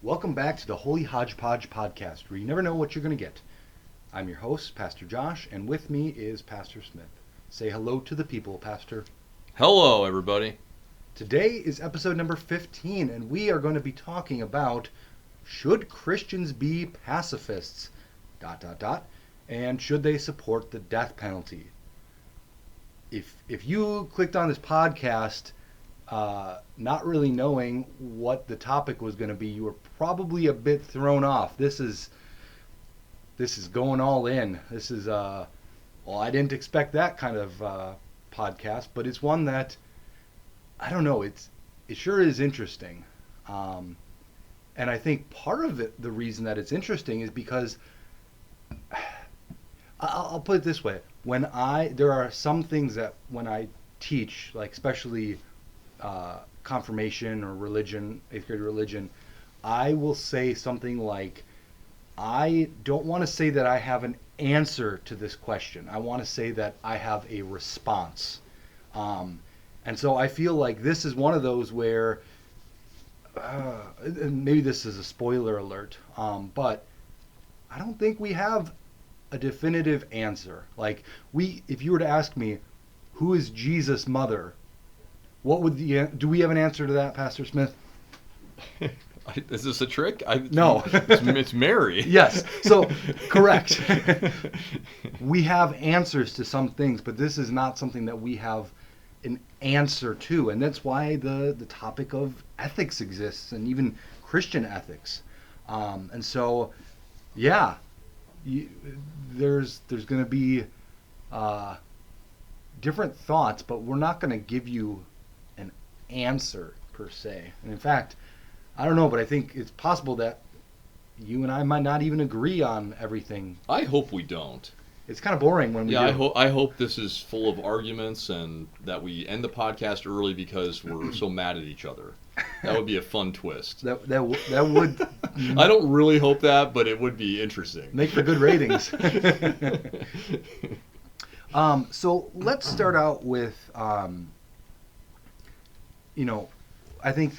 Welcome back to the Holy Hodgepodge podcast, where you never know what you're going to get. I'm your host, Pastor Josh, and with me is Pastor Smith. Say hello to the people, Pastor. Hello, everybody. Today is episode number 15, and we are going to be talking about should Christians be pacifists? ... And should they support the death penalty? If you clicked on this podcast not really knowing what the topic was going to be, you were probably a bit thrown off. This is going all in. This is I didn't expect that kind of podcast, but it's one that I don't know. It sure is interesting, and I think part of it, the reason that it's interesting, is because I'll put it this way: there are some things that when I teach, like especially confirmation or religion, 8th grade religion, I will say something like, I don't want to say that I have an answer to this question. I want to say that I have a response. And so I feel like this is one of those where, and maybe this is a spoiler alert, but I don't think we have a definitive answer. Like, if you were to ask me, who is Jesus' mother? What would do we have an answer to that, Pastor Smith? Is this a trick? No. It's Mary. Yes. So, correct. We have answers to some things, but this is not something that we have an answer to. And that's why the topic of ethics exists, and even Christian ethics. And so, yeah, there's going to be different thoughts, but we're not going to give you an answer per se. And in fact, I don't know, but I think it's possible that you and I might not even agree on everything. I hope we don't. It's kind of boring when we do. I hope this is full of arguments and that we end the podcast early because we're so mad at each other. That would be a fun twist. That would. I don't really hope that, but it would be interesting. Make for good ratings. So let's start out with, I think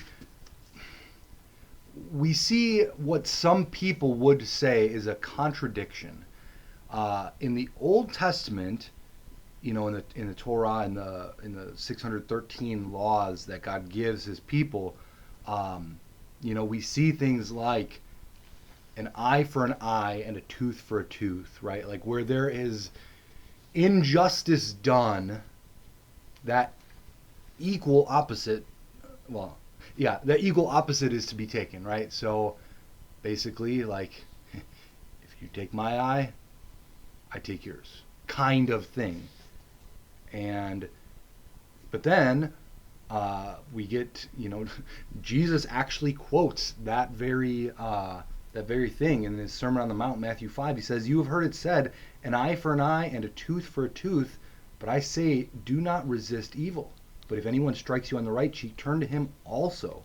we see what some people would say is a contradiction. In the Old Testament, in the Torah, in the 613 laws that God gives His people, we see things like an eye for an eye and a tooth for a tooth, right? Like where there is injustice done, that equal opposite is to be taken, right? So basically, like, if you take my eye, I take yours, kind of thing. But then we get, Jesus actually quotes that very thing in his Sermon on the Mount, Matthew 5. He says, "You have heard it said, an eye for an eye and a tooth for a tooth, but I say, do not resist evil. But if anyone strikes you on the right cheek, turn to him also."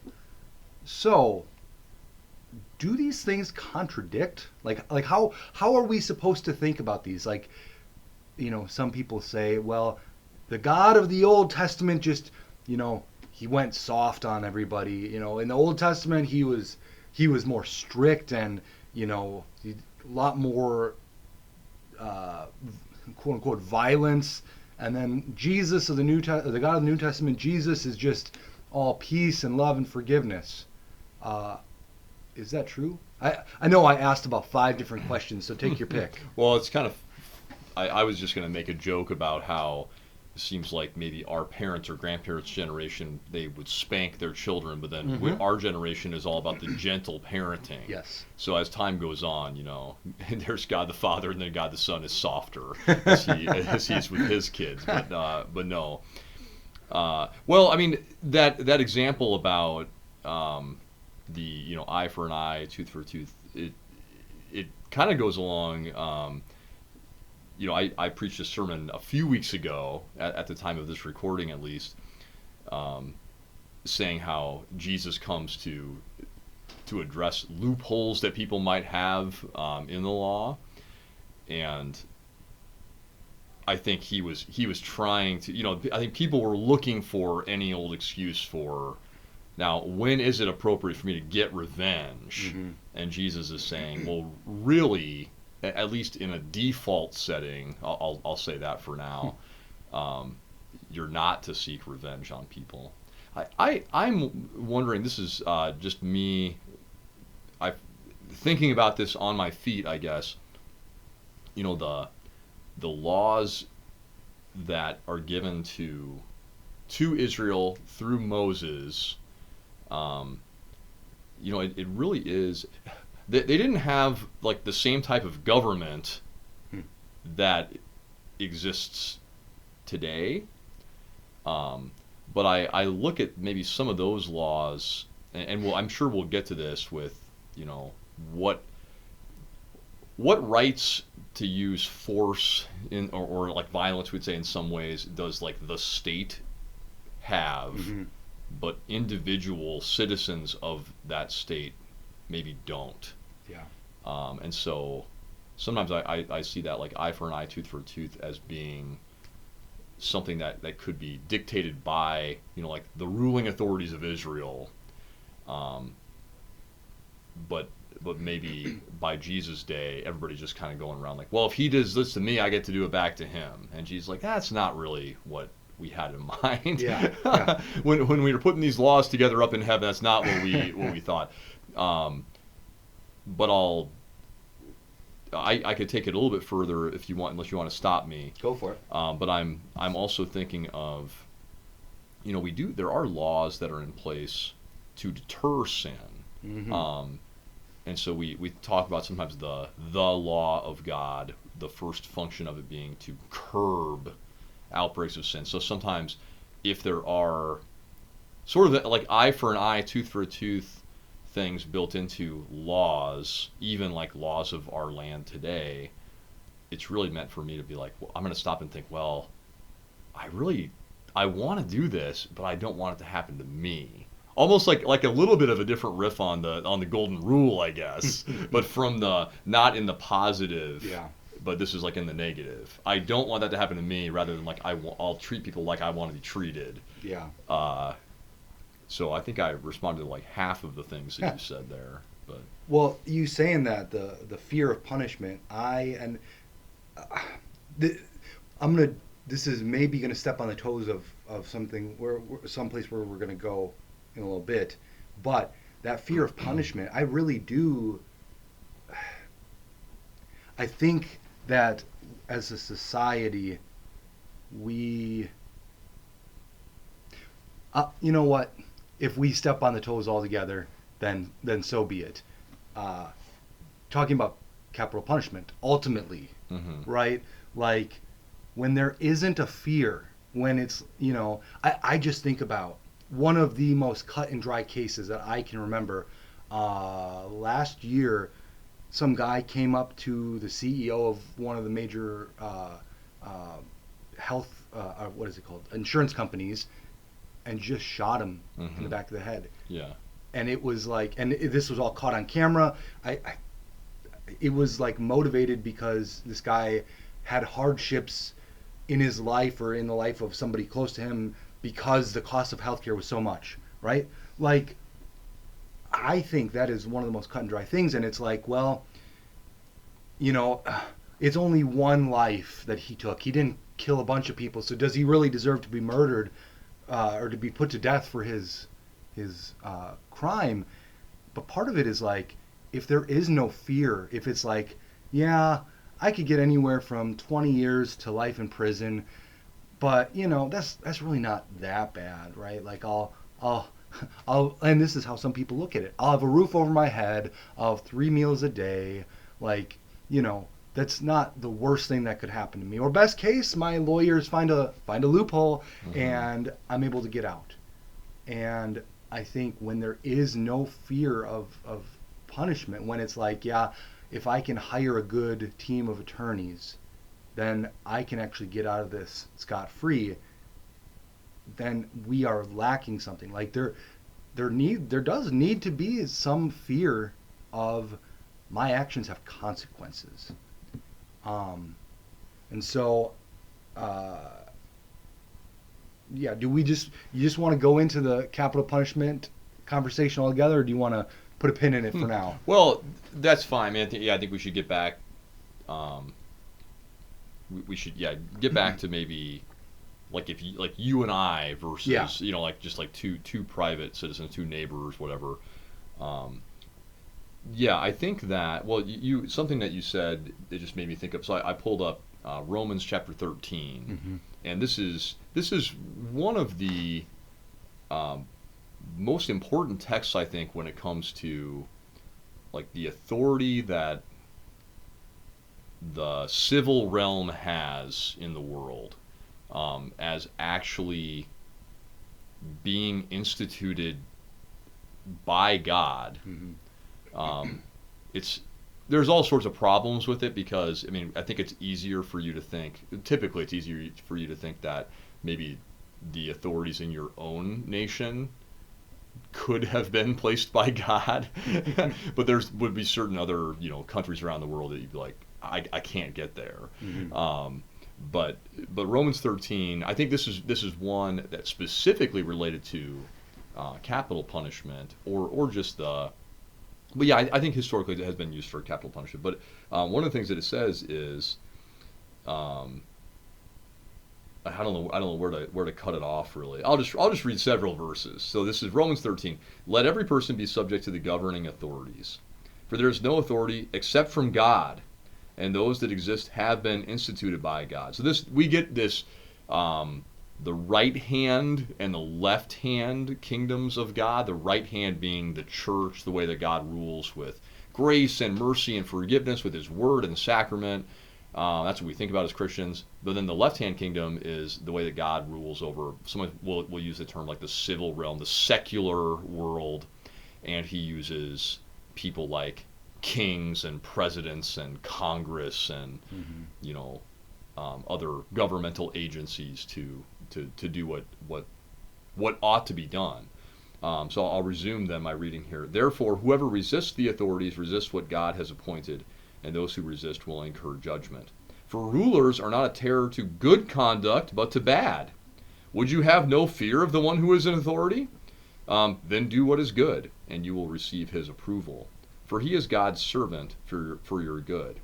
So, do these things contradict? Like how are we supposed to think about these? Like, some people say, well, the God of the Old Testament just, he went soft on everybody. In the Old Testament, he was more strict and, a lot more, quote unquote, violence. And then Jesus of the the God of the New Testament, Jesus is just all peace and love and forgiveness. Is that true? I know I asked about 5 different questions, so take your pick. Well, it's kind of, I was just going to make a joke about how it seems like maybe our parents' or grandparents' generation, they would spank their children, but then our generation is all about the gentle parenting. Yes. So as time goes on, there's God the Father, and then God the Son is softer as he's with his kids. But no. Well, I mean, that example about the eye for an eye, tooth for a tooth, it kind of goes along. I preached a sermon a few weeks ago, at the time of this recording at least, saying how Jesus comes to address loopholes that people might have in the law, and I think he was trying to, I think people were looking for any old excuse for Now, when is it appropriate for me to get revenge? Mm-hmm. And Jesus is saying, well, really, at least in a default setting, I'll say that for now, you're not to seek revenge on people. I'm wondering, this is just me thinking about this on my feet, I guess. You know, the laws that are given to Israel through Moses, you know, it really is. They didn't have like the same type of government that exists today. But I look at maybe some of those laws, and I'm sure we'll get to this with, you know, what rights to use force in or like violence, we'd say in some ways, does like the state have, Mm-hmm. but individual citizens of that state maybe don't. Yeah. And so sometimes I see that like eye for an eye, tooth for a tooth as being something that could be dictated by, you know, like the ruling authorities of Israel, but maybe by Jesus' day, everybody's just kind of going around like, well, if he does this to me, I get to do it back to him. And Jesus' like, that's not really what we had in mind. Yeah, yeah. when we were putting these laws together up in heaven, that's not what we thought. But I could take it a little bit further if you want, unless you want to stop me. Go for it. But I'm also thinking of, you know, there are laws that are in place to deter sin. Mm-hmm. And so we talk about sometimes the law of God, the first function of it being to curb outbreaks of sin. So sometimes if there are sort of like eye for an eye, tooth for a tooth things built into laws, even like laws of our land today, it's really meant for me to be like, well, I'm going to stop and think, well, I want to do this, but I don't want it to happen to me. Almost like a little bit of a different riff on the golden rule, I guess, but from the not in the positive, Yeah. but this is like in the negative. I don't want that to happen to me, rather than like I'll treat people like I want to be treated. Yeah. So I think I responded to like half of the things that you said there, but Well, you saying that the fear of punishment, I'm gonna. This is maybe gonna step on the toes of something someplace where we're gonna go in a little bit, but that fear of punishment, I really do. I think that as a society, we. You know what? If we step on the toes altogether, then so be it. Talking about capital punishment, ultimately, right? Like when there isn't a fear, when it's, you know, I just think about one of the most cut and dry cases that I can remember. Last year, some guy came up to the CEO of one of the major health, what is it called, insurance companies, and just shot him in the back of the head. yeah, And it was like, this was all caught on camera. It was like motivated because this guy had hardships in his life or in the life of somebody close to him because the cost of healthcare was so much, right? Like, I think that is one of the most cut and dry things. And it's like, well, you know, it's only one life that he took. He didn't kill a bunch of people. So does he really deserve to be murdered or to be put to death for his crime? But part of it is like, if there is no fear, if it's like, yeah, I could get anywhere from 20 years to life in prison, but you know, that's really not that bad, right? Like I'll and this is how some people look at it. I'll have a roof over my head, I'll have 3 meals a day, like, you know, that's not the worst thing that could happen to me. Or best case, my lawyers find a loophole and I'm able to get out. And I think when there is no fear of punishment, when it's like, yeah, if I can hire a good team of attorneys, then I can actually get out of this scot-free, then we are lacking something. Like there does need to be some fear of my actions have consequences. And so, yeah, you just want to go into the capital punishment conversation altogether, or do you want to put a pin in it for now? Well, that's fine, man. I think we should get back. Um, we should get back to maybe like if you and I versus Yeah. like just like two private citizens, two neighbors, whatever. Um, yeah, I think that you something that you said, it just made me think of. So I pulled up Romans chapter 13, Mm-hmm. and this is one of the um, most important texts, I think, when it comes to like the authority that the civil realm has in the world, as actually being instituted by God. Mm-hmm. Um, it's there's all sorts of problems with it because I mean I think it's easier for you to think. Typically, it's easier for you to think that maybe the authorities in your own nation could have been placed by God, but would be certain other countries around the world that you'd be like, I can't get there. Mm-hmm. But Romans 13, I think this is one that's specifically related to capital punishment or just the. But yeah, I think historically it has been used for capital punishment. But one of the things that it says is, I don't know where to cut it off really. I'll just read several verses. So this is Romans 13. Let every person be subject to the governing authorities, for there is no authority except from God, and those that exist have been instituted by God. So we get this the right hand and the left hand kingdoms of God. The right hand being the church, the way that God rules with grace and mercy and forgiveness with His Word and sacrament. That's what we think about as Christians. But then the left-hand kingdom is the way that God rules over. Someone will use the term like the civil realm, the secular world, and He uses people like kings and presidents and Congress and Mm-hmm. Other governmental agencies to do what ought to be done. So I'll resume then my reading here. Therefore, whoever resists the authorities resists what God has appointed, and those who resist will incur judgment. For rulers are not a terror to good conduct, but to bad. Would you have no fear of the one who is in authority? Then do what is good, and you will receive his approval. For he is God's servant for your good.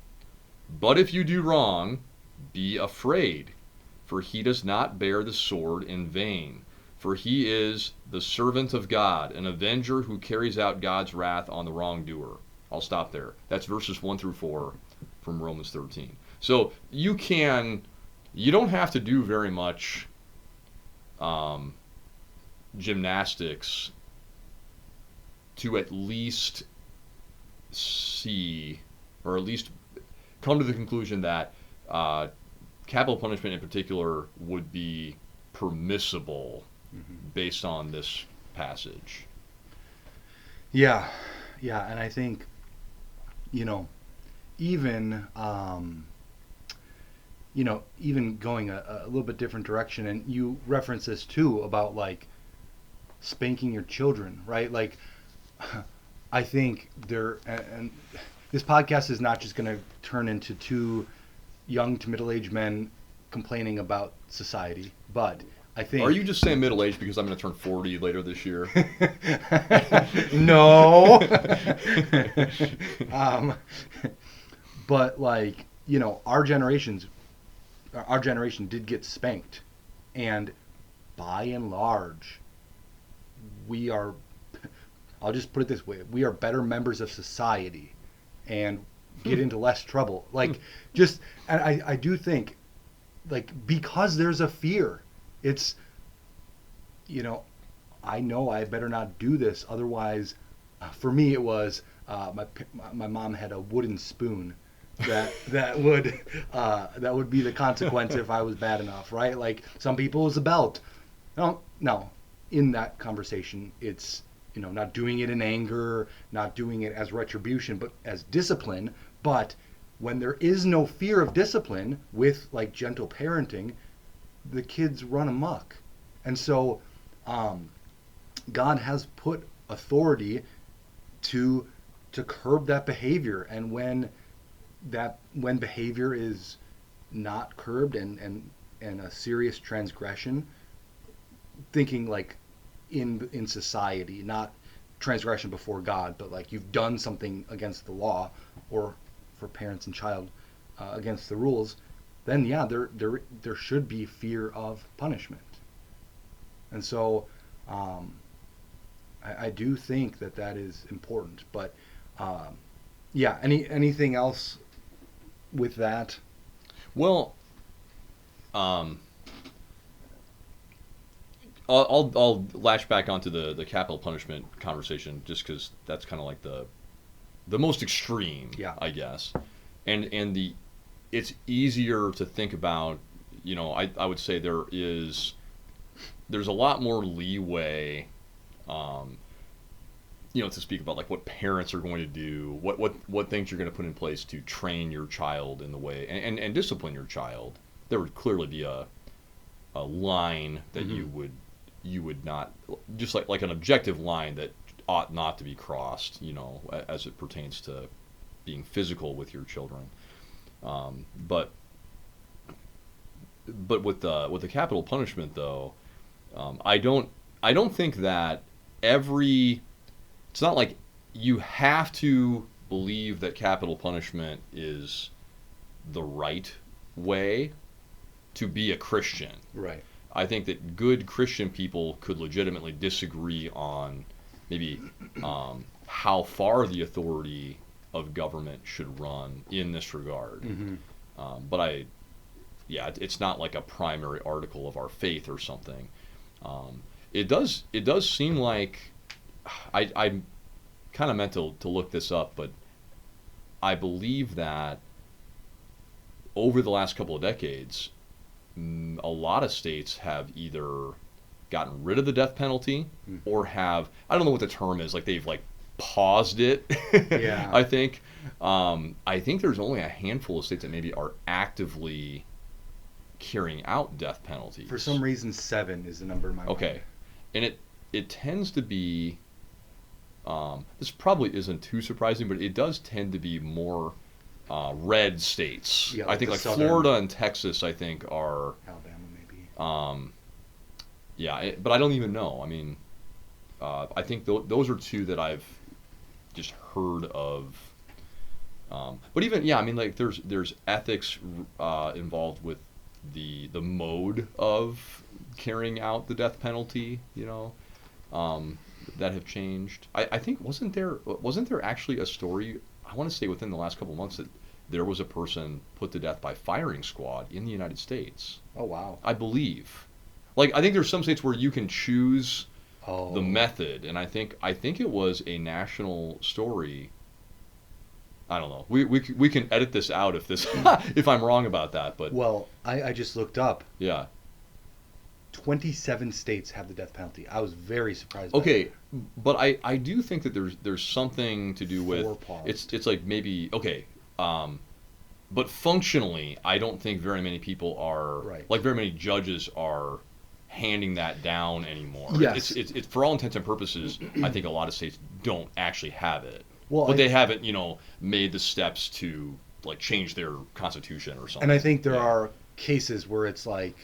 But if you do wrong, be afraid, for he does not bear the sword in vain. For he is the servant of God, an avenger who carries out God's wrath on the wrongdoer. I'll stop there. That's verses 1 through 4 from Romans 13. So you don't have to do very much gymnastics to at least see, or at least come to the conclusion that capital punishment in particular would be permissible based on this passage. Yeah, and I think, even even going a little bit different direction, and you reference this too about like spanking your children, right? Like, I think and this podcast is not just going to turn into two young to middle-aged men complaining about society, but I think. Are you just saying middle-aged because I'm going to turn 40 later this year? No. But like, our generation did get spanked, and by and large, we are, I'll just put it this way, we are better members of society and get into less trouble. Like, and I do think, like, because there's a fear, it's, I know I better not do this. Otherwise, for me, it was, my mom had a wooden spoon that would be the consequence if I was bad enough, right? Like, some people it's a belt. No, in that conversation, it's, not doing it in anger, not doing it as retribution, but as discipline. But when there is no fear of discipline with like gentle parenting, the kids run amok. And so God has put authority to curb that behavior. And when behavior is not curbed and a serious transgression, thinking like in society, not transgression before God, but like you've done something against the law, or for parents and child against the rules, then yeah, there should be fear of punishment. And so I do think that is important. But yeah, anything else with that? Well, I'll lash back onto the capital punishment conversation just because that's kind of like the most extreme, Yeah. I guess, and it's easier to think about. I would say there's a lot more leeway, to speak about like what parents are going to do, what things you're going to put in place to train your child in the way and discipline your child. There would clearly be a line that Mm-hmm. you would not, just like an objective line that ought not to be crossed, as it pertains to being physical with your children. But with the capital punishment though, I don't think that it's not like you have to believe that capital punishment is the right way to be a Christian. Right. I think that good Christian people could legitimately disagree on maybe how far the authority of government should run in this regard. Mm-hmm. But it's not like a primary article of our faith or something. It does seem like I kind of meant to look this up, but I believe that over the last couple of decades, a lot of states have either gotten rid of the death penalty or have, I don't know what the term is, like they've like paused it. Yeah. I think there's only a handful of states that maybe are actively carrying out death penalties. For some reason, 7 is the number in my mind. Okay, and it tends to be, this probably isn't too surprising, but it does tend to be more red states. Yeah, I think the like southern, Florida and Texas, I think are. Alabama maybe. But I don't even know. I mean, I think those are two that I've just heard of. But even I mean, like there's ethics involved with the mode of carrying out the death penalty. That have changed. I think wasn't there actually a story, I want to say within the last couple of months, that there was a person put to death by firing squad in the United States. Oh wow. I believe. Like I think there's some states where you can choose the method, and I think it was a national story. I don't know. We can edit this out if I'm wrong about that, but Well, I just looked up. yeah. 27 states have the death penalty. I was very surprised. By Okay, that. but I do think that there's something to do with it's like maybe okay, but functionally I don't think very many people are like very many judges are handing that down anymore. Yes. It's for all intents and purposes. I think a lot of states don't actually have it. Well, but they haven't made the steps to like change their constitution or something. And I think there are cases where it's like,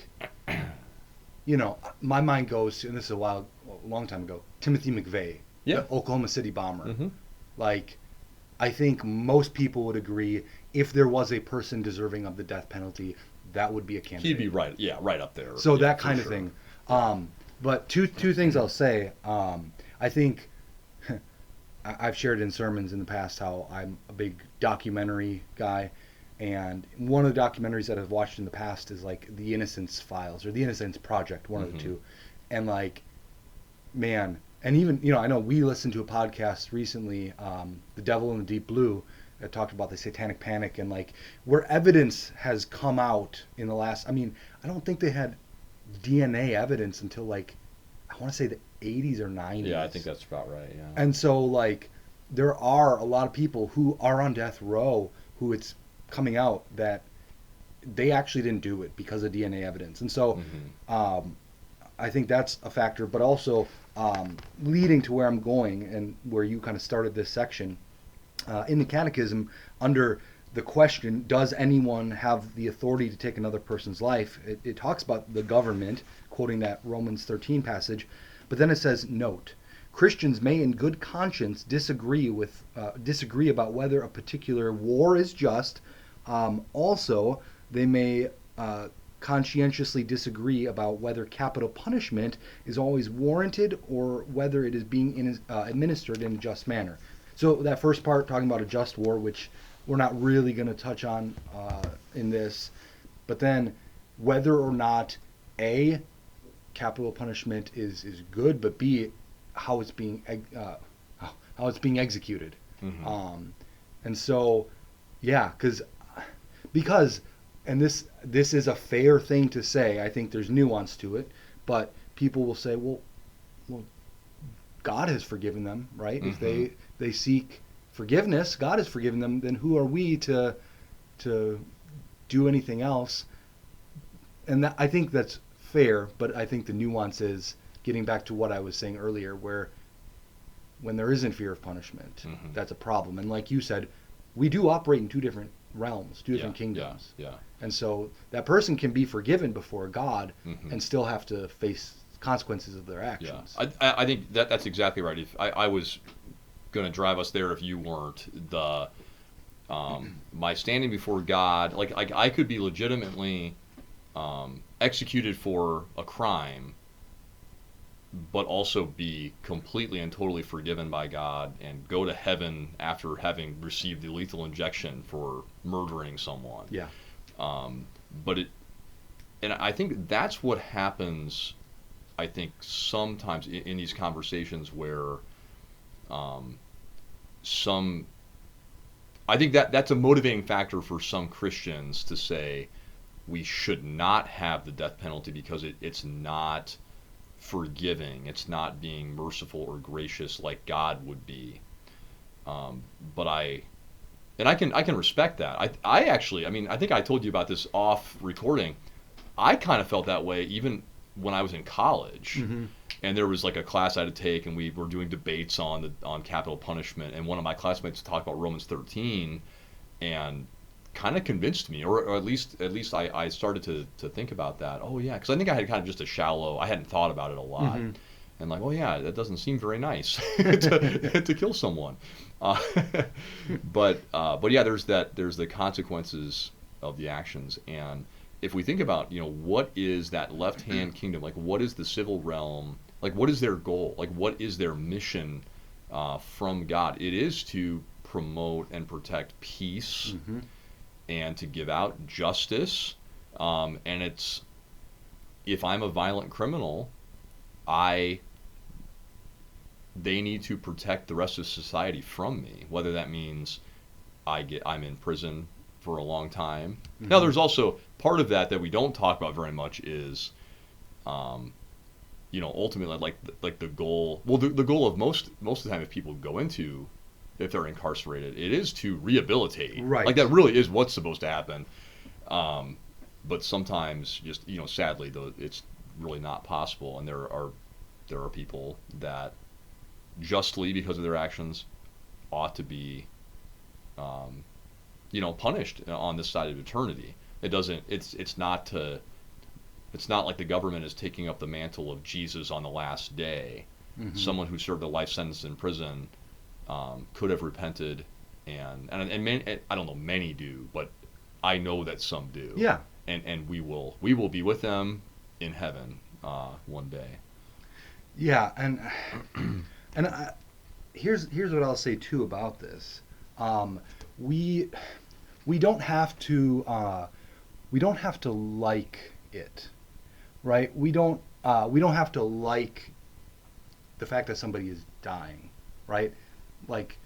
my mind goes to, and this is a long time ago, Timothy McVeigh, the Oklahoma City bomber. Mm-hmm. Like, I think most people would agree if there was a person deserving of the death penalty, that would be a candidate. He'd be right up there. So that kind of thing. But two things I'll say. I think I've shared in sermons in the past how I'm a big documentary guy. And one of the documentaries that I've watched in the past is like the Innocence Files or the Innocence Project, one of the two. And like, man, and even, I know we listened to a podcast recently, The Devil in the Deep Blue, that talked about the satanic panic and like where evidence has come out in the last, I don't think they had DNA evidence until like, I want to say the 80s or 90s. Yeah, I think that's about right, yeah. And so like, there are a lot of people who are on death row who it's coming out that they actually didn't do it because of DNA evidence. And so I think that's a factor, but also leading to where I'm going and where you kind of started this section, in the catechism under the question, does anyone have the authority to take another person's life? It talks about the government, quoting that Romans 13 passage, but then it says, note, Christians may, in good conscience, disagree about whether a particular war is just. Also, they may conscientiously disagree about whether capital punishment is always warranted or whether it is being administered in a just manner. So that first part, talking about a just war, which we're not really going to touch on in this, but then whether or not A, capital punishment is good, but B, how it's being executed. Mm-hmm. And so, yeah, because and this is a fair thing to say. I think there's nuance to it, but people will say, well, God has forgiven them, right? Mm-hmm. If they seek forgiveness, God has forgiven them. Then who are we to do anything else? And I think that's fair, but I think the nuance is getting back to what I was saying earlier, where when there isn't fear of punishment, mm-hmm. that's a problem. And like you said, we do operate in two different realms, two different kingdoms. Yeah. And so that person can be forgiven before God Mm-hmm. and still have to face consequences of their actions. Yeah. I think that's exactly right. If I was going to drive us there if you weren't, my standing before God, like I could be legitimately executed for a crime, but also be completely and totally forgiven by God and go to heaven after having received the lethal injection for murdering someone. Yeah. And I think that's what happens, I think, sometimes in these conversations where I think that's a motivating factor for some Christians to say we should not have the death penalty because it's not forgiving, it's not being merciful or gracious like God would be. But I can respect that. I actually, I mean, I think I told you about this off recording. I kind of felt that way even when I was in college. Mm-hmm. And there was like a class I had to take, and we were doing debates on capital punishment. And one of my classmates talked about Romans 13, and kind of convinced me, or at least I started to think about that. Oh yeah, because I think I had kind of just I hadn't thought about it a lot, Mm-hmm. and like, oh yeah, that doesn't seem very nice to kill someone. But yeah, there's the consequences of the actions, and if we think about, what is that left-hand kingdom, like what is the civil realm, like what is their goal, like what is their mission from God? It is to promote and protect peace. Mm-hmm. And to give out justice, and it's, if I'm a violent criminal, they need to protect the rest of society from me, whether that means I'm in prison for a long time. Mm-hmm. Now, there's also part of that we don't talk about very much is, ultimately like the goal. Well, the goal of most of the time, if people go into, if they're incarcerated, it is to rehabilitate. Right. Like that really is what's supposed to happen. But sometimes, just sadly, it's really not possible, and there are people that justly, because of their actions, ought to be, punished on this side of eternity. It's not like the government is taking up the mantle of Jesus on the last day. Mm-hmm. Someone who served a life sentence in prison could have repented, and many, I don't know, many do, but I know that some do. Yeah. And we will be with them in heaven one day. Yeah, and here's what I'll say too about this. We don't have to like it, right? We don't have to like the fact that somebody is dying, right? Like,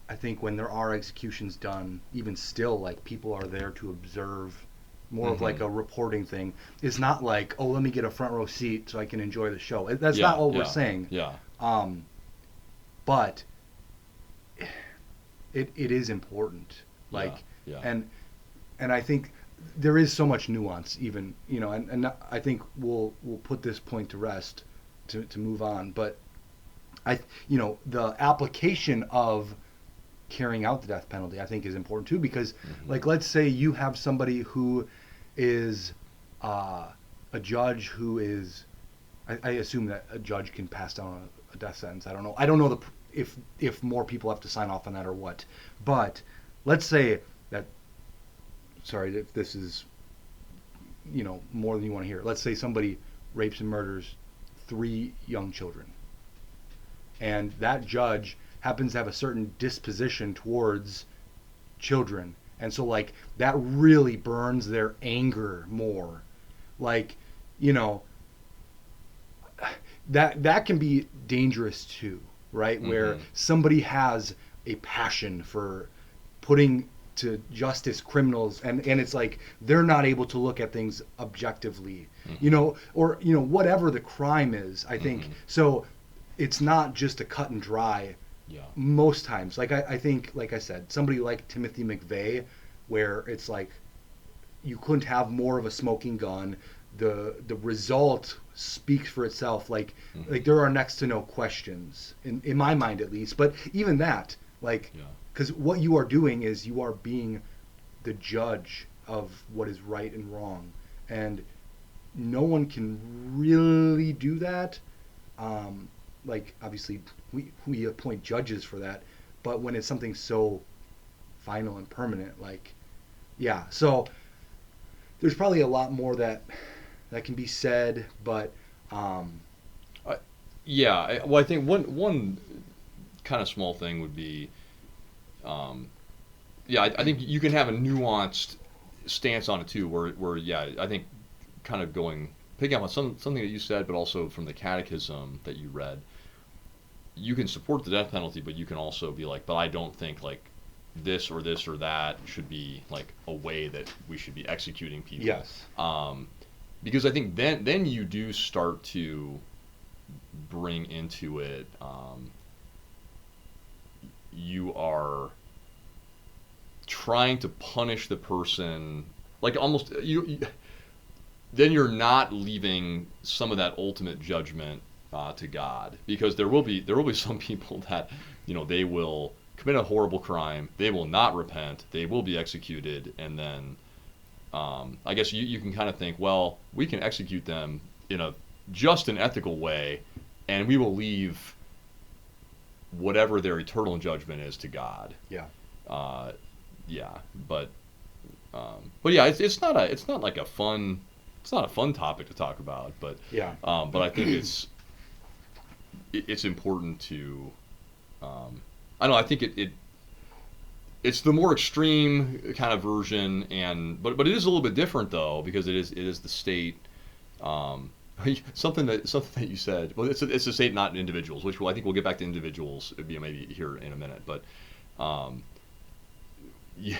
I think when there are executions done, even still, like, people are there to observe, more of like a reporting thing. It's not like, oh, let me get a front row seat so I can enjoy the show. That's not what we're saying. Yeah. But it is important. Like, and I think there is so much nuance, even, and I think we'll put this point to rest to move on. But the application of carrying out the death penalty, I think, is important too, because like, let's say you have somebody who is a judge who is, I assume that a judge can pass down a death sentence. I don't know. I don't know if more people have to sign off on that or what. But let's say that. Sorry, if this is more than you want to hear. Let's say somebody rapes and murders 3 young children, and that judge happens to have a certain disposition towards children, and so like that really burns their anger more. Like, that can be dangerous too, right? Mm-hmm. Where somebody has a passion for putting to justice criminals, and it's like they're not able to look at things objectively, or whatever the crime is. I think so. It's not just a cut and dry. Yeah. Most times, like I think, like I said, somebody like Timothy McVeigh, where it's like you couldn't have more of a smoking gun. The result speaks for itself. Like there are next to no questions in my mind, at least. But even that, like. Yeah. Because what you are doing is you are being the judge of what is right and wrong. And no one can really do that. Like, obviously, we appoint judges for that. But when it's something so final and permanent, like, yeah. So there's probably a lot more that can be said. But, yeah. Well, I think one kind of small thing would be, I think you can have a nuanced stance on it too, where I think kind of picking up on something that you said, but also from the catechism that you read, you can support the death penalty, but you can also be like, but I don't think like this or that should be like a way that we should be executing people. Yes. Because I think then you do start to bring into it, you are trying to punish the person, like almost then you're not leaving some of that ultimate judgment to God, because there will be some people that they will commit a horrible crime, they will not repent, they will be executed, and then I guess you can kind of think, well, we can execute them in a just an ethical way, and we will leave whatever their eternal judgment is to God. Yeah. But yeah, it's not like a fun topic to talk about, but yeah. But I think it's important to, I don't know, I think it's the more extreme kind of version, but it is a little bit different though, because it is the state. Something that you said. Well, it's the state, not individuals. Which I think we'll get back to individuals maybe here in a minute. But yeah,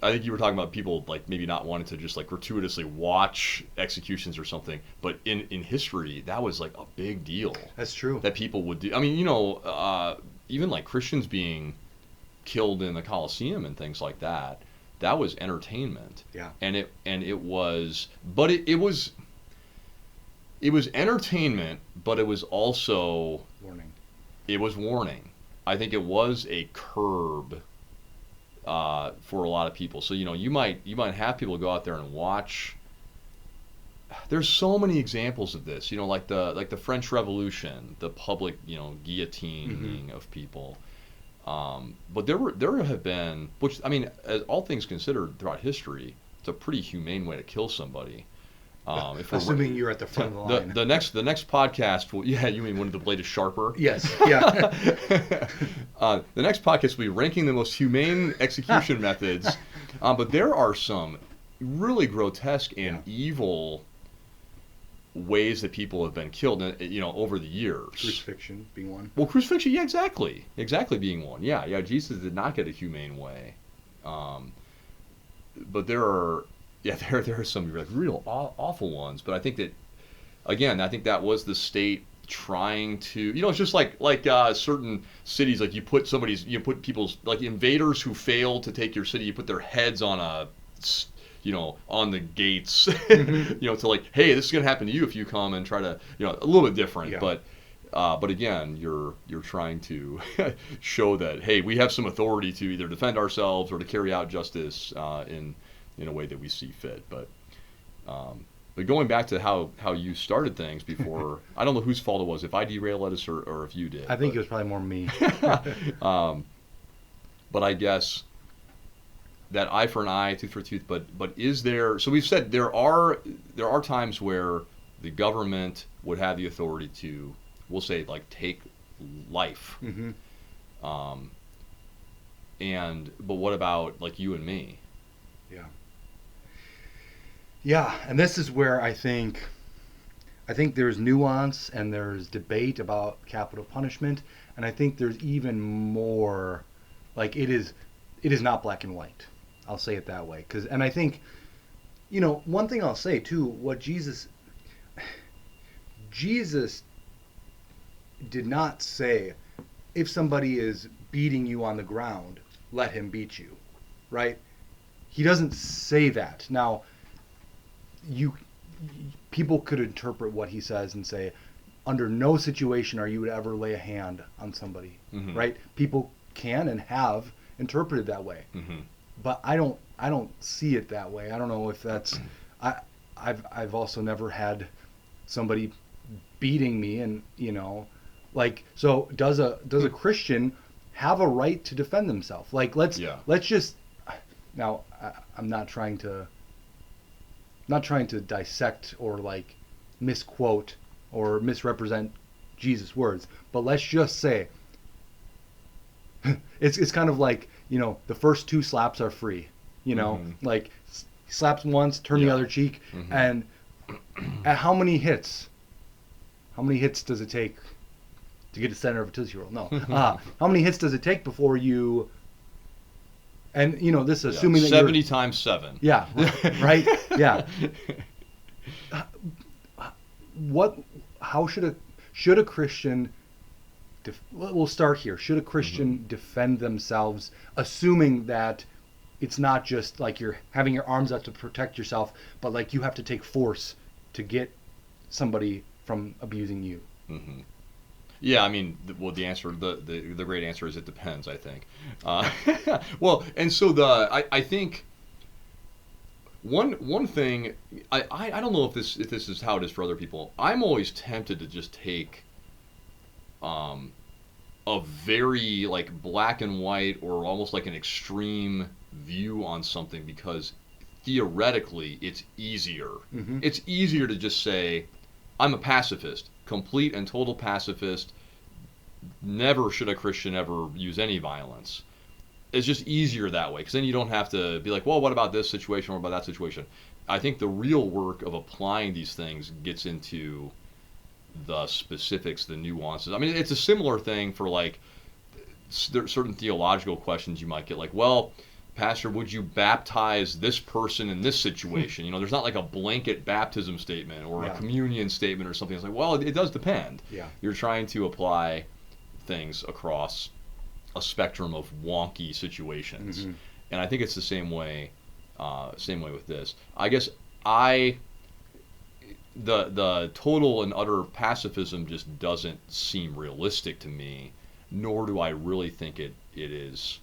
I think you were talking about people like maybe not wanting to just like gratuitously watch executions or something. But in history, that was like a big deal. That's true. That people would do. I mean, even like Christians being killed in the Colosseum and things like that. That was entertainment. Yeah. And it was, but it was. It was entertainment, but it was also warning. It was warning. I think it was a curb for a lot of people. So you might have people go out there and watch. There's so many examples of this. Like the French Revolution, the public guillotining of people. But there have been, which I mean, as all things considered throughout history, it's a pretty humane way to kill somebody. Assuming you're at the front of the line. The next podcast will, you mean when the blade is sharper? Yes, yeah. The next podcast will be ranking the most humane execution methods. But there are some really grotesque and evil ways that people have been killed, over the years. Crucifixion being one. Well, crucifixion, yeah, exactly being one. Yeah, Jesus did not get a humane way. But there are some like real awful ones, but I think that, again, that was the state trying to, it's just like certain cities, like you put people's, like invaders who failed to take your city, you put their heads on on the gates, to like, hey, this is gonna happen to you if you come and try to, a little bit different, yeah. But again, you're trying to show that, hey, we have some authority to either defend ourselves or to carry out justice in a way that we see fit. But But going back to how you started things before, I don't know whose fault it was, if I derailed us or if you did. I think it was probably more me. But I guess that eye for an eye, tooth for a tooth. But is there? So we've said there are times where the government would have the authority to, we'll say, like, take life. Mm-hmm. But what about like you and me? Yeah. Yeah, and this is where I think there's nuance and there's debate about capital punishment, and I think there's even more, like, it is not black and white. I'll say it that way, and I think, one thing I'll say too, what Jesus did not say, if somebody is beating you on the ground, let him beat you, right? He doesn't say that. Now, people could interpret what he says and say, under no situation are you to ever lay a hand on somebody, Mm-hmm. right? People can and have interpreted that way, Mm-hmm. but I don't see it that way. I don't know if that's. I've also never had somebody beating me, and like, so does a Christian have a right to defend themselves? Like, let's just, now I'm not trying to dissect or like misquote or misrepresent Jesus' words, but let's just say it's kind of like, the first 2 slaps are free, Mm-hmm. like slaps once, turn the other cheek, Mm-hmm. and at how many hits does it take to get the center of a Tootsie Roll? No. How many hits does it take before you, and this is assuming that 70 times 7. Yeah, right? Yeah. How should a Christian, we'll start here. Should a Christian defend themselves, assuming that it's not just like you're having your arms out to protect yourself, but like you have to take force to get somebody from abusing you? Mm-hmm. Yeah, I mean, the answer, the great answer is it depends, I think. Well, and so I think one thing, I don't know if this is how it is for other people. I'm always tempted to just take a very like black and white or almost like an extreme view on something, because theoretically it's easier. Mm-hmm. It's easier to just say, I'm a pacifist, complete and total pacifist. Never should a Christian ever use any violence. It's just easier that way, because then you don't have to be like, well, what about this situation or about that situation? I think the real work of applying these things gets into the specifics, the nuances. I mean, it's a similar thing for like certain theological questions you might get, like, well, Pastor, would you baptize this person in this situation? There's not like a blanket baptism statement or a communion statement or something. It's like, well, it does depend. Yeah. You're trying to apply things across a spectrum of wonky situations. Mm-hmm. And I think it's the same way with this. I guess the total and utter pacifism just doesn't seem realistic to me, nor do I really think it is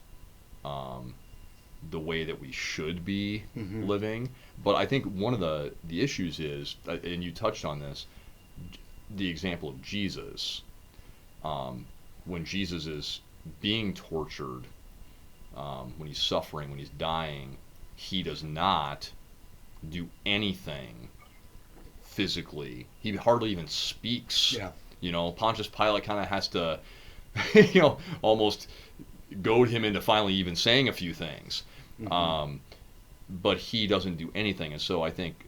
the way that we should be living. But I think one of the issues is, and you touched on this, the example of Jesus. When Jesus is being tortured, when he's suffering, when he's dying, he does not do anything physically. He hardly even speaks. Yeah. Pontius Pilate kind of has to, almost goad him into finally even saying a few things. Mm-hmm. But he doesn't do anything, and so I think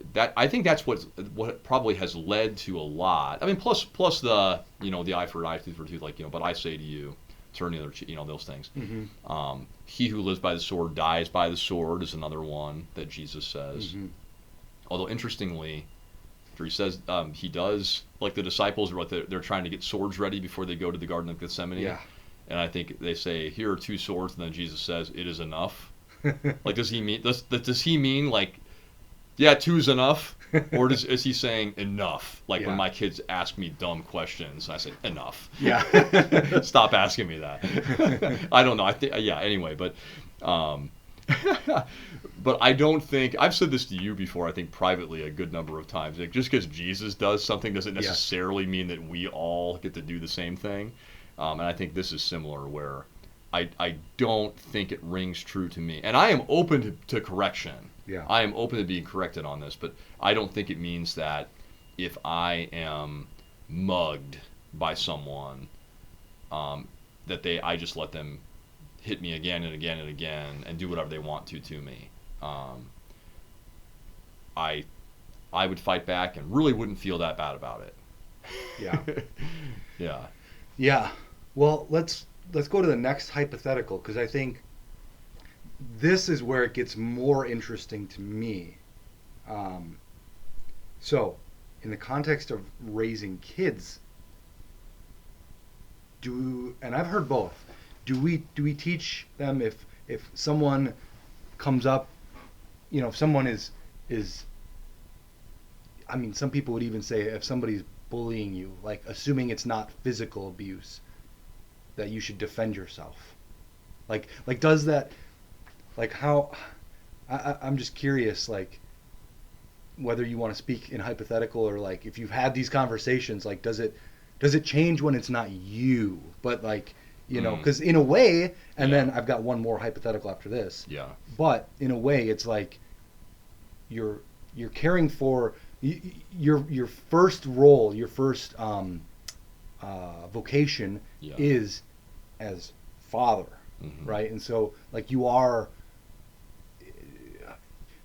that's what probably has led to a lot. I mean, plus the the eye for an eye, tooth for a tooth, like, but I say to you, turn the other cheek, those things. Mm-hmm. He who lives by the sword dies by the sword is another one that Jesus says. Mm-hmm. Although interestingly, after he says he does, like, the disciples are they're trying to get swords ready before they go to the Garden of Gethsemane. Yeah. And I think they say, here are 2 swords, and then Jesus says, it is enough. Like, does he mean like, yeah, 2's enough? Or is he saying enough? Like, when my kids ask me dumb questions, I say, enough. Yeah. Stop asking me that. I don't know. I think, anyway, but but I don't think I've said this to you before. I think privately a good number of times. Like, just because Jesus does something doesn't necessarily mean that we all get to do the same thing. And I think this is similar, where I don't think it rings true to me. And I am open to correction. Yeah. I am open to being corrected on this, but I don't think it means that if I am mugged by someone, that I just let them hit me again and again and again and do whatever they want to me. I would fight back and really wouldn't feel that bad about it. Yeah. Yeah. Yeah. Well, let's go to the next hypothetical, because I think this is where it gets more interesting to me. So, in the context of raising kids, and I've heard both. Do we teach them if someone comes up, if someone is I mean, some people would even say if somebody's bullying you, like assuming it's not physical abuse, that you should defend yourself. Like does that, like how, I'm just curious, like whether you want to speak in hypothetical or like if you've had these conversations, like does it change when it's not you, but like, because in a way, and then I've got one more hypothetical after this. Yeah. But in a way, it's like you're caring for your first role, your first vocation is as father, right? And so like you are,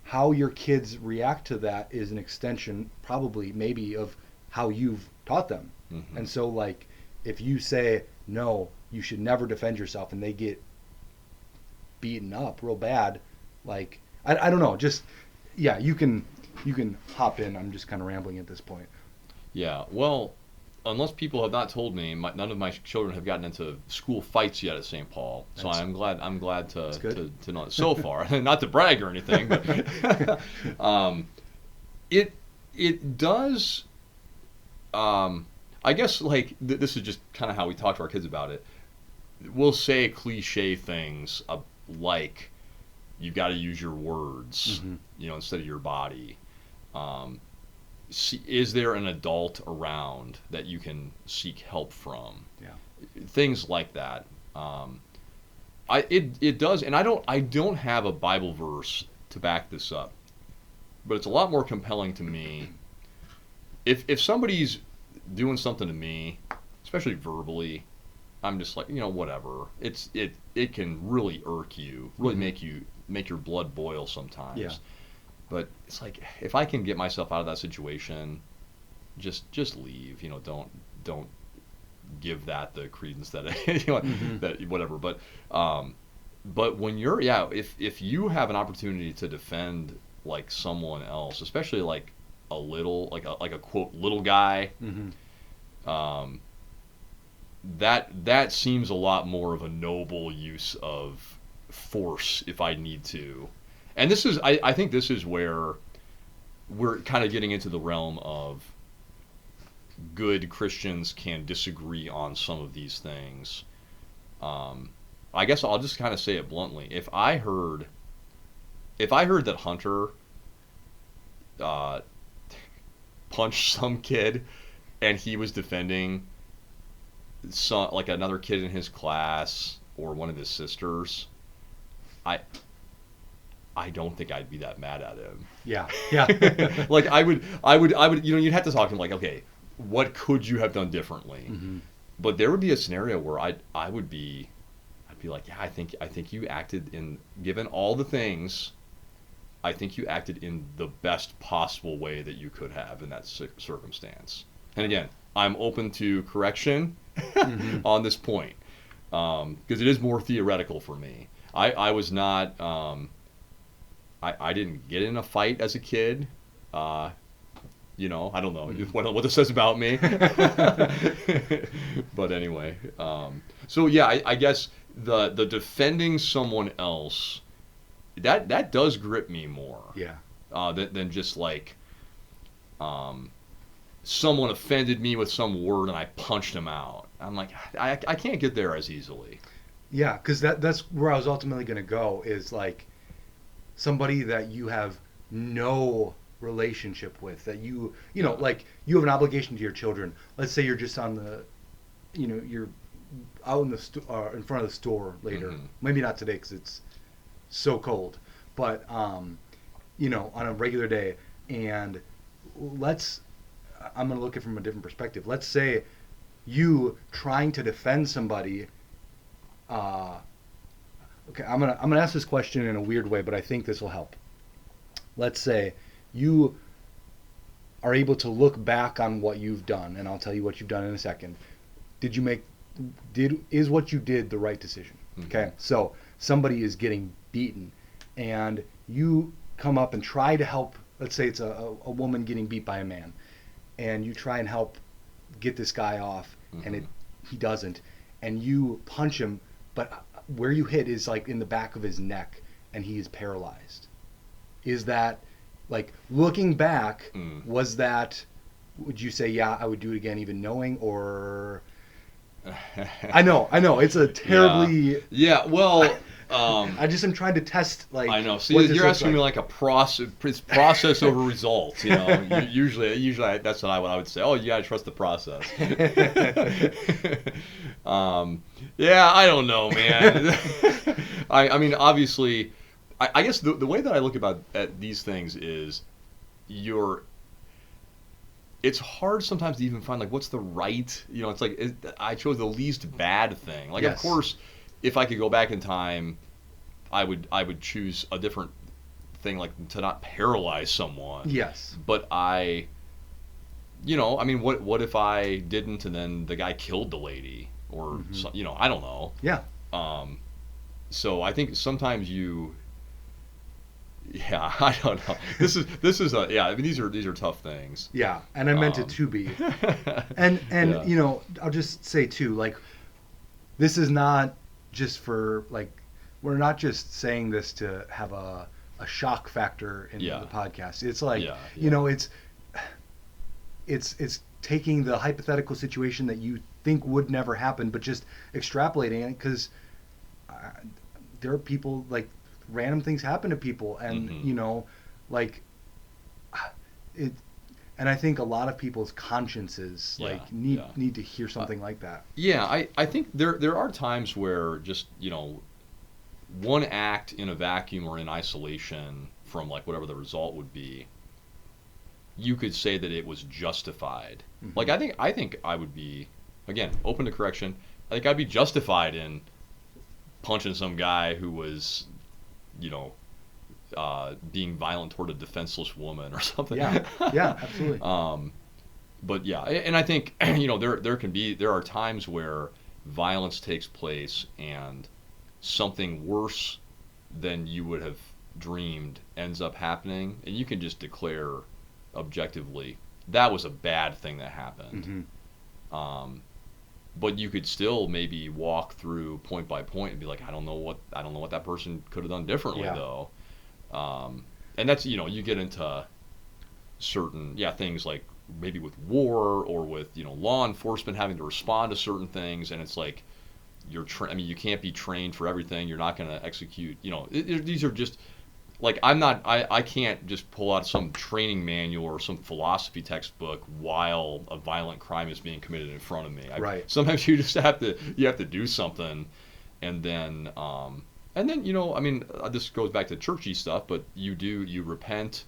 how your kids react to that is an extension, probably maybe, of how you've taught them. And so like if you say no, you should never defend yourself, and they get beaten up real bad, like I don't know, just you can hop in. I'm just kind of rambling at this point. Yeah, well, unless people have not told me, none of my children have gotten into school fights yet at St. Paul. So I'm glad to know that so far. Not to brag or anything, but it does. I guess like this is just kind of how we talk to our kids about it. We'll say cliche things like you've got to use your words, instead of your body. Is there an adult around that you can seek help from? Yeah. Things like that. It does, and I don't have a Bible verse to back this up, but it's a lot more compelling to me if somebody's doing something to me, especially verbally. I'm just like, whatever. It can really irk you, really make your blood boil sometimes. Yeah. But it's like, if I can get myself out of that situation, just leave. Don't give that the credence that that whatever. But when you're if you have an opportunity to defend like someone else, especially like a little like a quote little guy, that seems a lot more of a noble use of force if I need to. And this is, I think this is where we're kind of getting into the realm of good Christians can disagree on some of these things. I guess I'll just kind of say it bluntly. If I heard that Hunter punched some kid and he was defending like another kid in his class or one of his sisters, I don't think I'd be that mad at him. Yeah. Like I would, you'd have to talk to him like, okay, what could you have done differently? But there would be a scenario where I'd be like, yeah, I think you acted given all the things, I think you acted in the best possible way that you could have in that circumstance. And again, I'm open to correction on this point, because it is more theoretical for me. I was not, I didn't get in a fight as a kid. I don't know what this says about me. But anyway, so yeah, I guess the defending someone else, that does grip me more. Yeah. Than just like someone offended me with some word and I punched him out. I'm like, I can't get there as easily. Yeah, because that's where I was ultimately going to go, is like, somebody that you have no relationship with, that you know, Yeah. like you have an obligation to your children. Let's say you're just on the, you know, you're out in the in front of the store later. Mm-hmm. Maybe not today because it's so cold, but you know, on a regular day, and let's I'm going to look at it from a different perspective. Let's say you trying to defend somebody. Uh, okay, I'm gonna ask this question in a weird way, but I think this will help. Let's say you are able to look back on what you've done, and I'll tell you what you've done in a second. Did you make did is what you did the right decision? Mm-hmm. Okay, so somebody is getting beaten, and you come up and try to help. Let's say it's a woman getting beat by a man, and you try and help get this guy off, and Mm-hmm. he doesn't, and you punch him, but where you hit is like in the back of his neck, and he is paralyzed. Is that, like, looking back, Mm. was that, would you say, yeah, I would do it again even knowing, or I know it's a terribly Yeah. Well, I just am trying to test, like, I know. See, what this you're looks asking me like a process over results. You know, usually that's what I would say. Oh, you gotta trust the process. Yeah, I don't know, man. I mean, obviously, I guess the way that I look at these things is you're. It's hard sometimes to even find like what's the right. You know, it's like I chose the least bad thing. Like, of Yes. course, if I could go back in time, I would choose a different thing, like to not paralyze someone. Yes. But you know, I mean, what if I didn't, and then the guy killed the lady, or you know, I don't know. Yeah. So I think sometimes yeah, I don't know. This is a yeah. I mean, these are tough things. Yeah, and I meant it to be. And Yeah. you know, I'll just say too, like, this is not just for, like, we're not just saying this to have a shock factor in Yeah. the podcast. It's like, Yeah, you yeah. know, it's taking the hypothetical situation that you think would never happen, but just extrapolating it, because there are people, like, random things happen to people, and Mhm. you know, like, it. And I think a lot of people's consciences, Yeah, like, yeah. need to hear something like that. Yeah, I think there are times where just, you know, one act in a vacuum or in isolation from like whatever the result would be, you could say that it was justified. Mhm. Like I think I would be, again, open to correction. I think I'd be justified in punching some guy who was, you know, being violent toward a defenseless woman or something. Yeah, yeah, absolutely. But yeah, and I think you know there are times where violence takes place and something worse than you would have dreamed ends up happening, and you can just declare objectively that was a bad thing that happened. Hmm. But you could still maybe walk through point by point and be like, I don't know what that person could have done differently Yeah. though. And that's, you know, you get into certain things like maybe with war or with, you know, law enforcement having to respond to certain things, and it's like I mean, you can't be trained for everything. You're not going to execute, you know, these are just like I can't just pull out some training manual or some philosophy textbook while a violent crime is being committed in front of me. Right. Sometimes you just have to do something, and then you know, I mean, this goes back to churchy stuff, but you repent,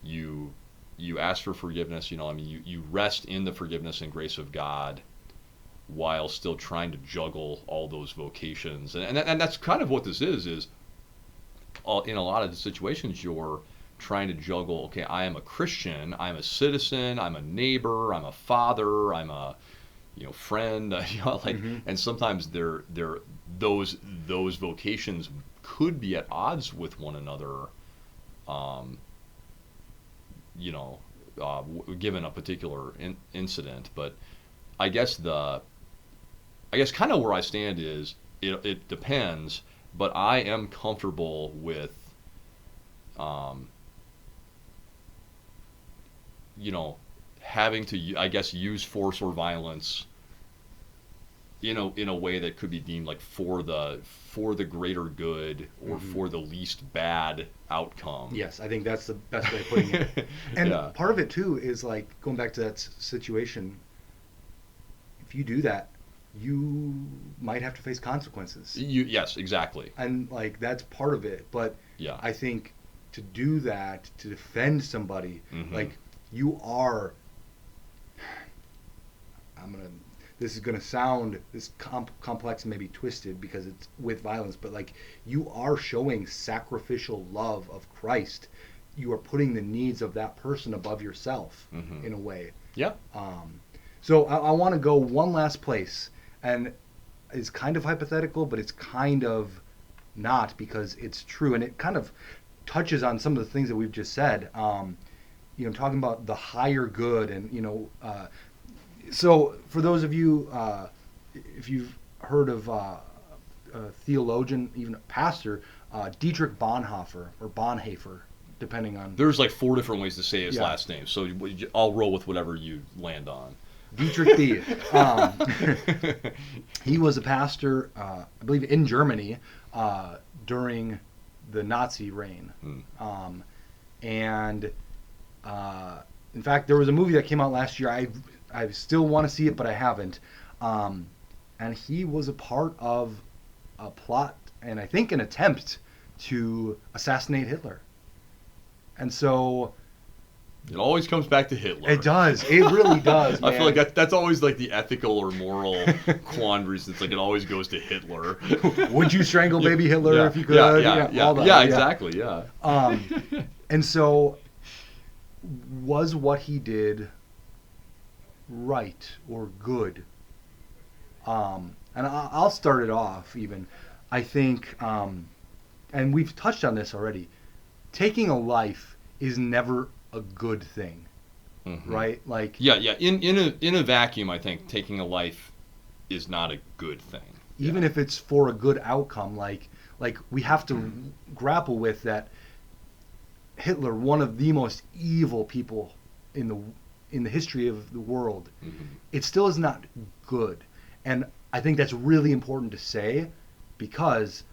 you ask for forgiveness. You know, I mean, you rest in the forgiveness and grace of God while still trying to juggle all those vocations, and that's kind of what this is in a lot of the situations you're trying to juggle. Okay, I am a Christian, I'm a citizen, I'm a neighbor, I'm a father, I'm a, you know, friend, you know, like, Mhm. and sometimes those vocations could be at odds with one another, you know, given a particular incident. But I guess kind of where I stand is it depends, but I am comfortable with, you know, having to, I guess, use force or violence in a way that could be deemed like for the greater good or for the least bad outcome. Yes, I think that's the best way of putting it. And Yeah. part of it too is like going back to that situation. If you do that, you might have to face consequences, Yes, exactly. and like that's part of it. But Yeah. I think to do that, to defend somebody, Mhm. like you are. I'm gonna. This is gonna sound this complex and maybe twisted because it's with violence, but like you are showing sacrificial love of Christ. You are putting the needs of that person above yourself in a way. Yeah. So I want to go one last place, and it's kind of hypothetical, but it's kind of not because it's true, and it kind of touches on some of the things that we've just said. Talking about the higher good, and so for those of you, if you've heard of a theologian, even a pastor, Dietrich Bonhoeffer or Bonhoeffer, depending on There's like 4 different ways to say his Yeah. last name, so I'll roll with whatever you land on. Dietrich B. He was a pastor, I believe, in Germany during the Nazi reign. And in fact, there was a movie that came out last year. I still want to see it, but I haven't. And he was a part of a plot and I think an attempt to assassinate Hitler. And so It always comes back to Hitler. it does. It really does, man. I feel like that's always like the ethical or moral quandaries. It's like it always goes to Hitler. Would you strangle baby Hitler Yeah, if you could? yeah, exactly, yeah. And so, was what he did right or good? And I'll start it off even. I think, and we've touched on this already, taking a life is never a good thing, right? Like yeah. In a vacuum, I think taking a life is not a good thing. Even if it's for a good outcome, like we have to grapple with that. Hitler, one of the most evil people in the history of the world, it still is not good, and I think that's really important to say because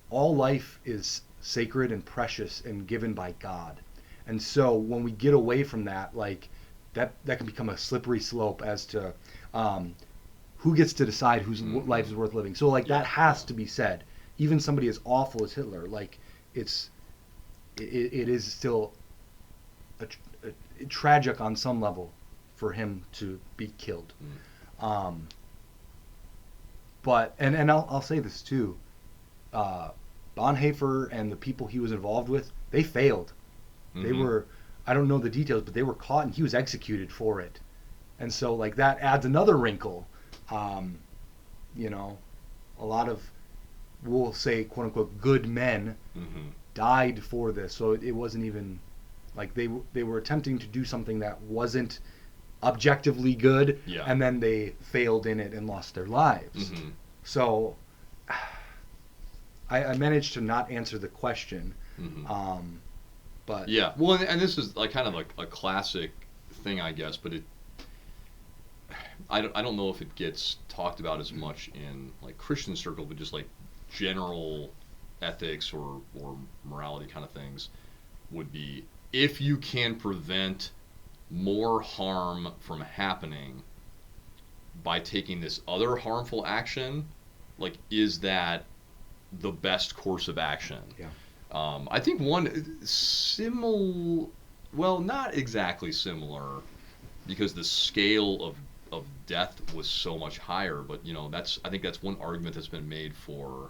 all life is sacred and precious and given by God, and so when we get away from that, like that can become a slippery slope as to who gets to decide whose life is worth living. So like that has to be said. Even somebody as awful as Hitler, like it is still a tragic on some level for him to be killed. But and I'll say this too, Bonhoeffer and the people he was involved with, they failed. They were, I don't know the details, but they were caught and he was executed for it. And so like that adds another wrinkle. A lot of, we'll say, quote unquote, good men died for this. So it wasn't even like they were attempting to do something that wasn't objectively good, and then they failed in it and lost their lives. So I managed to not answer the question. But yeah, well, and this is like kind of like a classic thing, I guess, but I don't know if it gets talked about as much in like Christian circles, but just like general ethics or morality kind of things would be, if you can prevent more harm from happening by taking this other harmful action, like, is that the best course of action? Yeah. I think one similar, well, not exactly similar, because the scale of death was so much higher. But I think that's one argument that's been made for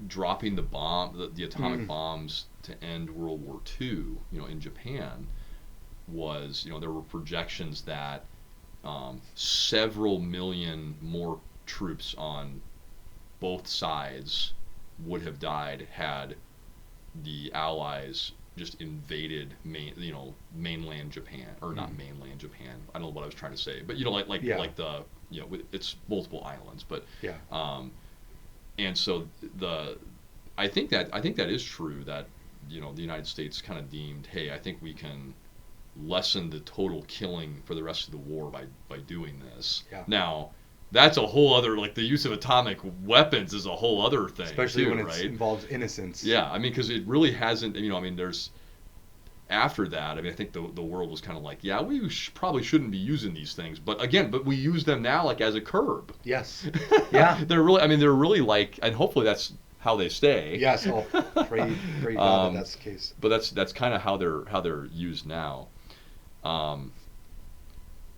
dropping the atomic bombs to end World War II. In Japan, was there were projections that several million more troops on both sides would have died had the Allies just invaded mainland Japan, or not mainland Japan. I don't know what I was trying to say, but like the it's multiple islands, but and so I think that is true, that the United States kind of deemed, hey, I think we can lessen the total killing for the rest of the war by doing this. Yeah. Now, that's a whole other, like the use of atomic weapons is a whole other thing, especially too, when it right? involves innocence. Yeah, I mean, because it really hasn't, I mean, there's, after that, I mean, I think the world was kind of like, yeah, we probably shouldn't be using these things, but again, we use them now like as a curb. Yes. Yeah. They're really like, and hopefully that's how they stay. Yes. Oh, pray God that that's the case. But that's kind of how they're used now.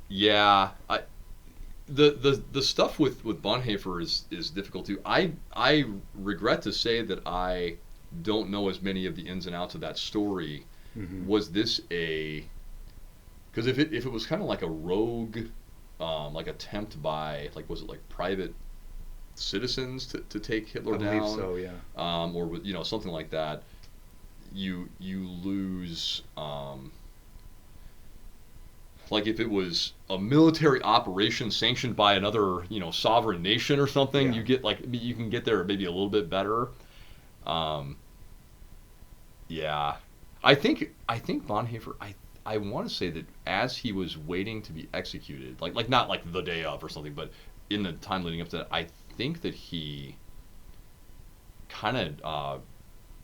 Yeah, the stuff with Bonhoeffer is difficult too. I regret to say that I don't know as many of the ins and outs of that story. Mm-hmm. Was this because if it was kind of like a rogue like attempt by, like, was it like private citizens to take Hitler down? I believe so, yeah. Or something like that, you lose, like if it was a military operation sanctioned by another sovereign nation or something, Yeah. you can get there maybe a little bit better. Yeah, I think Bonhoeffer, I want to say that as he was waiting to be executed, like not like the day of or something, but in the time leading up to that, I think that he kind of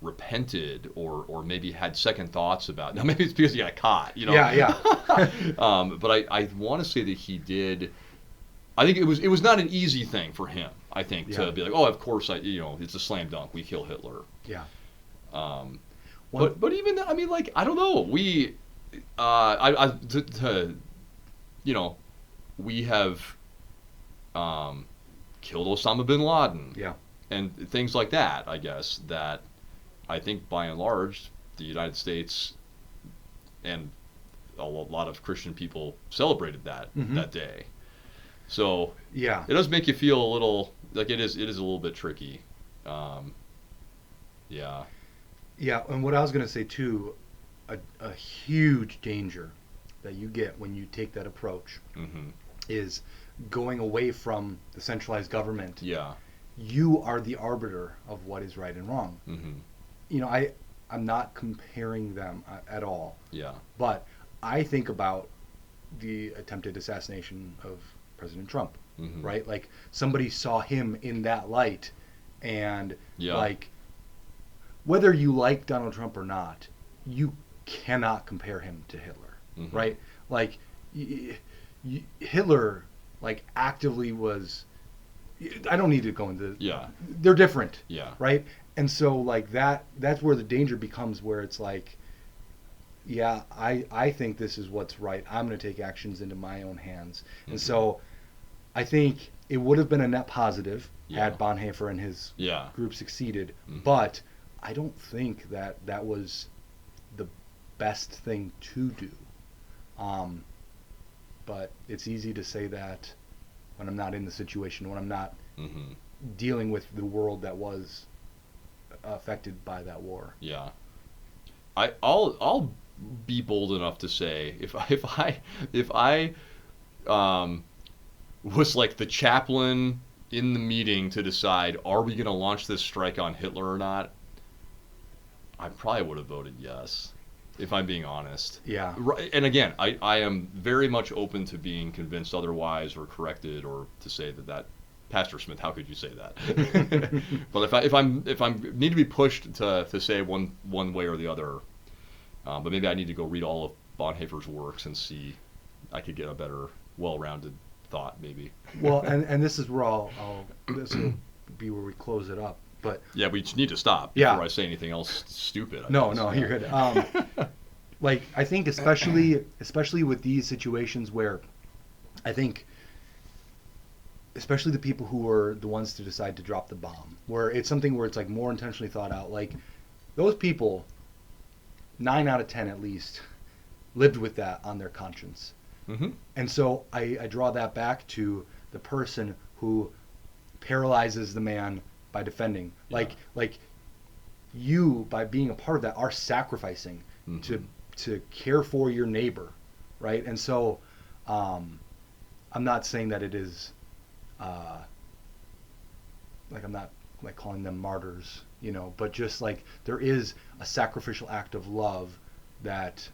repented or maybe had second thoughts about. Now maybe it's because he got caught, Yeah. But I want to say that he did. I think it was not an easy thing for him. I think to be like, oh, of course, it's a slam dunk. We kill Hitler. Yeah. But even that, I mean, like, I don't know. We we have killed Osama bin Laden. Yeah. And things like that, I guess, that I think by and large the United States and a lot of Christian people celebrated that day. So yeah, it does make you feel a little like it is a little bit tricky. Yeah. Yeah, and what I was going to say too, a huge danger that you get when you take that approach is going away from the centralized government. Yeah. You are the arbiter of what is right and wrong. I'm not comparing them at all. Yeah. But I think about the attempted assassination of President Trump, right? Like somebody saw him in that light, and like whether you like Donald Trump or not, you cannot compare him to Hitler, right? Like Hitler, like actively was. I don't need to go into. Yeah. They're different. Yeah. Right. And so like that's where the danger becomes, where it's like, yeah, I think this is what's right. I'm going to take actions into my own hands. And so I think it would have been a net positive had Bonhoeffer and his group succeeded. But I don't think that was the best thing to do. But it's easy to say that when I'm not in the situation, when I'm not dealing with the world that was affected by that war. Yeah. I'll be bold enough to say if I was like the chaplain in the meeting to decide, are we going to launch this strike on Hitler or not, I probably would have voted yes, if I'm being honest. Yeah. And again, I am very much open to being convinced otherwise or corrected, or to say that Pastor Smith, how could you say that? But if I'm need to be pushed to say one way or the other, but maybe I need to go read all of Bonhoeffer's works and see I could get a better, well-rounded thought maybe. Well, and this is where this will be where we close it up. But yeah, we just need to stop before I say anything else stupid. No, you're good. Like I think especially with these situations where I think especially the people who were the ones to decide to drop the bomb, where it's something where it's like more intentionally thought out, like those people, 9 out of 10 at least, lived with that on their conscience. And so I draw that back to the person who paralyzes the man by defending. Like you, by being a part of that, are sacrificing to care for your neighbor, right? And so I'm not saying that it is like I'm not like calling them martyrs, but just like there is a sacrificial act of love that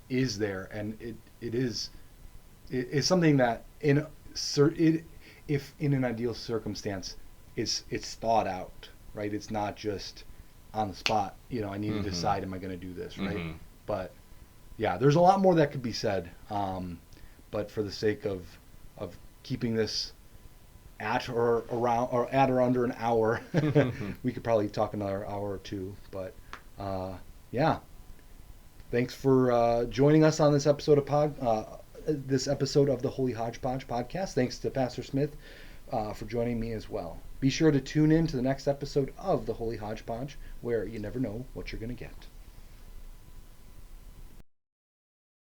is there, and it's something that if in an ideal circumstance, it's thought out, right? It's not just on the spot. I need to decide, am I going to do this, right? But yeah, there's a lot more that could be said. But for the sake of keeping this at or under an hour, we could probably talk another hour or two. But yeah, thanks for joining us on this episode of the Holy Hodgepodge podcast. Thanks to Pastor Smith for joining me as well. Be sure to tune in to the next episode of the Holy Hodgepodge, where you never know what you're going to get.